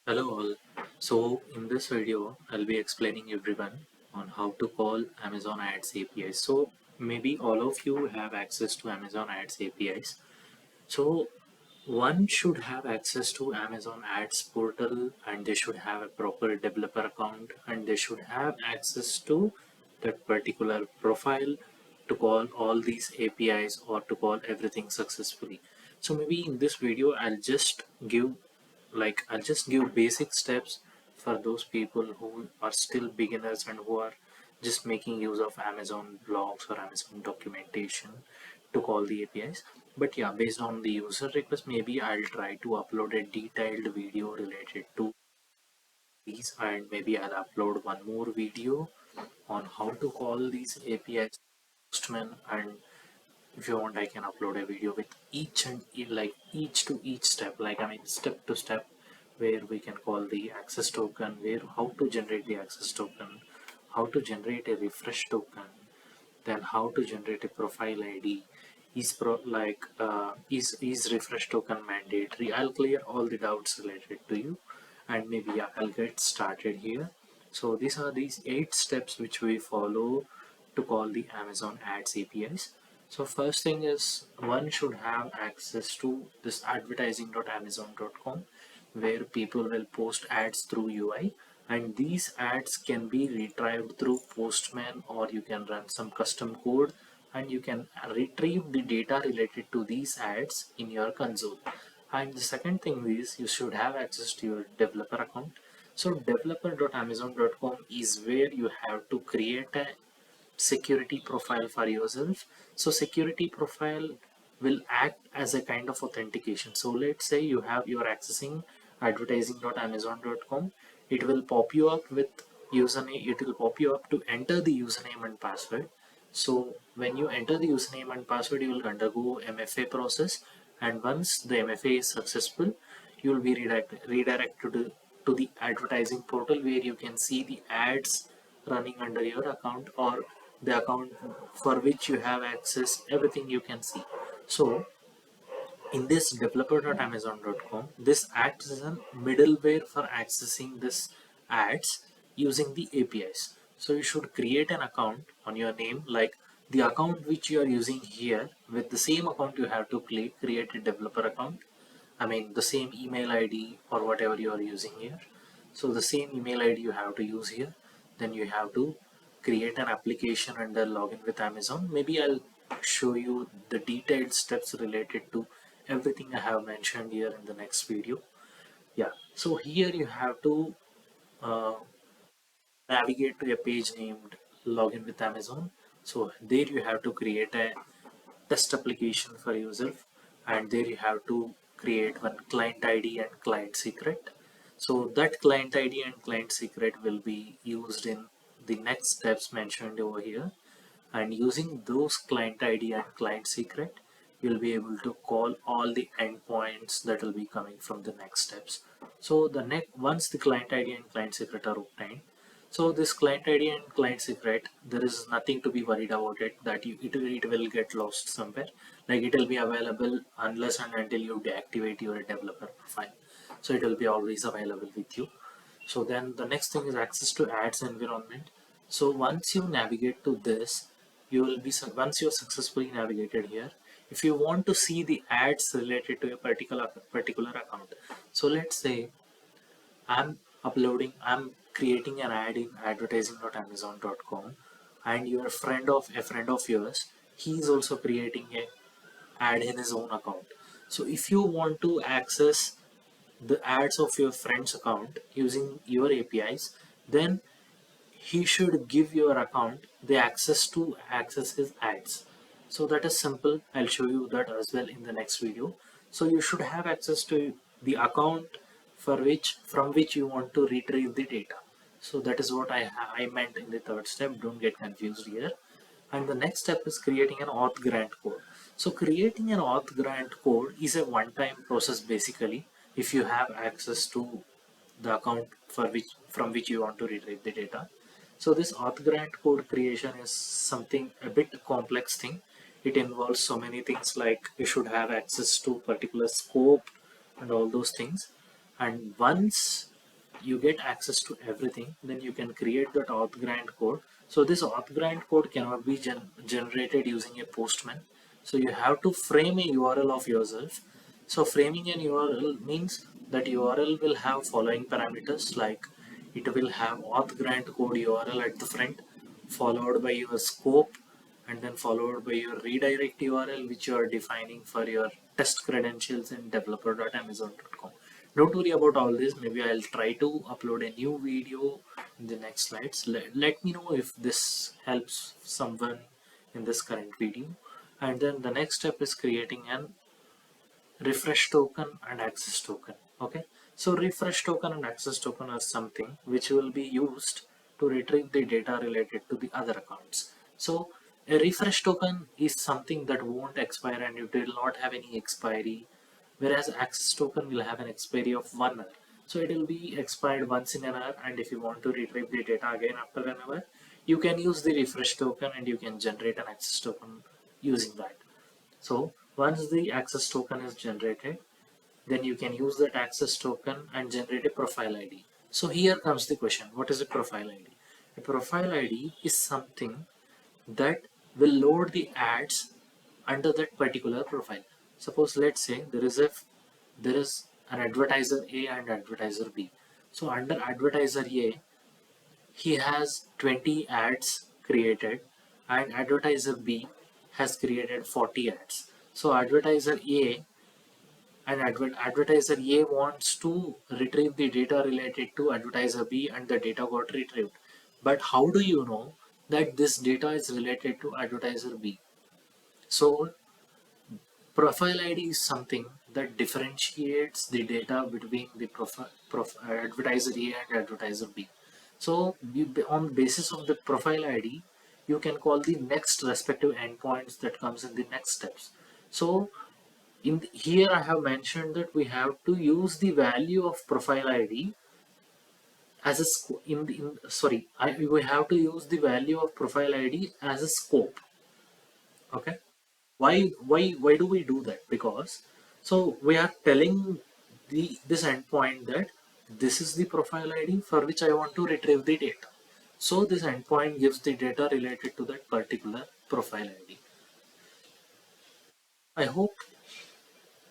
Hello all. So in this video, I'll be explaining everyone on how to call Amazon Ads APIs. So maybe all of you have access to Amazon Ads APIs. So one should have access to Amazon Ads portal and they should have a proper developer account and they should have access to that particular profile to call all these APIs or to call everything successfully. So maybe in this video, I'll just give basic steps for those people who are still beginners and who are just making use of Amazon blogs or Amazon documentation to call the APIs. But yeah, based on the user request, maybe I'll try to upload a detailed video related to these, and maybe I'll upload one more video on how to call these APIs postman. And if you want, I can upload a video with each to each step, step to step, where we can call the access token, where how to generate the access token, how to generate a refresh token, then how to generate a profile ID. Is refresh token mandatory? I'll clear all the doubts related to you, and maybe yeah, I'll get started here. So these are these 8 steps which we follow to call the Amazon Ads APIs. So first thing is one should have access to this advertising.amazon.com, where people will post ads through UI, and these ads can be retrieved through Postman, or you can run some custom code and you can retrieve the data related to these ads in your console. And the second thing is you should have access to your developer account. So developer.amazon.com is where you have to create a security profile for yourself. So security profile will act as a kind of authentication. So let's say you're accessing advertising.amazon.com. It will pop you up with username. It will pop you up to enter the username and password. So when you enter the username and password, you will undergo MFA process, and once the MFA is successful, you will be redirected to the advertising portal, where you can see the ads running under your account, or the account for which you have access. Everything you can see. So in this developer.amazon.com, this acts as a middleware for accessing this ads using the APIs. So you should create an account on your name, like the account which you are using here. With the same account, you have to create a developer account. I mean the same email ID or whatever you are using here. So the same email ID you have to use here. Then you have to create an application under login with Amazon. Maybe I'll show you the detailed steps related to everything I have mentioned here in the next video. Yeah, so here you have to uh, navigate to a page named login with Amazon. So there you have to create a test application for yourself, and there you have to create one client ID and client secret. So that client ID and client secret will be used in the next steps mentioned over here, and using those client ID and client secret, you'll be able to call all the endpoints that will be coming from the next steps. So the next, once the client ID and client secret are obtained, so this client ID and client secret, there is nothing to be worried about it, that it will get lost somewhere. Like it will be available unless and until you deactivate your developer profile. So it will be always available with you. So then the next thing is access to ads environment. So once you navigate to this, you will be, once you're successfully navigated here, if you want to see the ads related to a particular account. So let's say I'm creating an ad in advertising.amazon.com, and your friend of yours, he is also creating a ad in his own account. So if you want to access the ads of your friend's account using your APIs, then he should give your account the access to access his ads. So that is simple. I'll show you that as well in the next video. So you should have access to the account from which you want to retrieve the data. So that is what I meant in the third step. Don't get confused here. And the next step is creating an auth grant code. So creating an auth grant code is a one-time process basically, if you have access to the account from which you want to retrieve the data. So this auth grant code creation is something a bit complex thing. It involves so many things, like you should have access to particular scope and all those things. And once you get access to everything, then you can create that auth grant code. So this auth grant code cannot be generated using a postman. So you have to frame a URL of yourself. So framing an URL means that URL will have following parameters, like it will have auth grant code URL at the front, followed by your scope, and then followed by your redirect URL which you are defining for your test credentials in developer.amazon.com. Don't worry about all this. Maybe I'll try to upload a new video in the next slides. Let me know if this helps someone in this current video. And then the next step is creating an refresh token and access token. Okay, so refresh token and access token are something which will be used to retrieve the data related to the other accounts. So a refresh token is something that won't expire and it will not have any expiry, whereas access token will have an expiry of 1 hour. So it will be expired once in an hour, and if you want to retrieve the data again after an hour, you can use the refresh token and you can generate an access token using that. So once the access token is generated, then you can use that access token and generate a profile ID. So here comes the question, what is a profile ID? A profile ID is something that will load the ads under that particular profile. Suppose let's say there is an advertiser A and advertiser B. So under advertiser A, he has 20 ads created and advertiser B has created 40 ads. So advertiser A and advertiser A wants to retrieve the data related to advertiser B and the data got retrieved. But how do you know that this data is related to advertiser B? So profile ID is something that differentiates the data between the advertiser A and advertiser B. So on the basis of the profile ID, you can call the next respective endpoints that comes in the next steps. So here I have mentioned that we have to use the value of profile ID as a we have to use the value of profile ID as a scope. Okay, why do we do that? Because so we are telling this endpoint that this is the profile ID for which I want to retrieve the data. So this endpoint gives the data related to that particular profile ID. I hope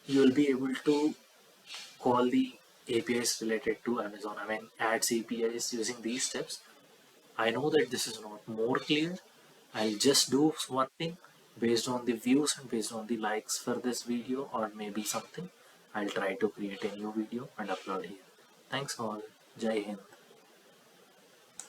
you will be able to call the APIs related to Amazon, I mean ads APIs, using these steps. I know that this is not more clear. I'll just do one thing based on the views and based on the likes for this video or maybe something. I'll try to create a new video and upload here. Thanks all. Jai Hind.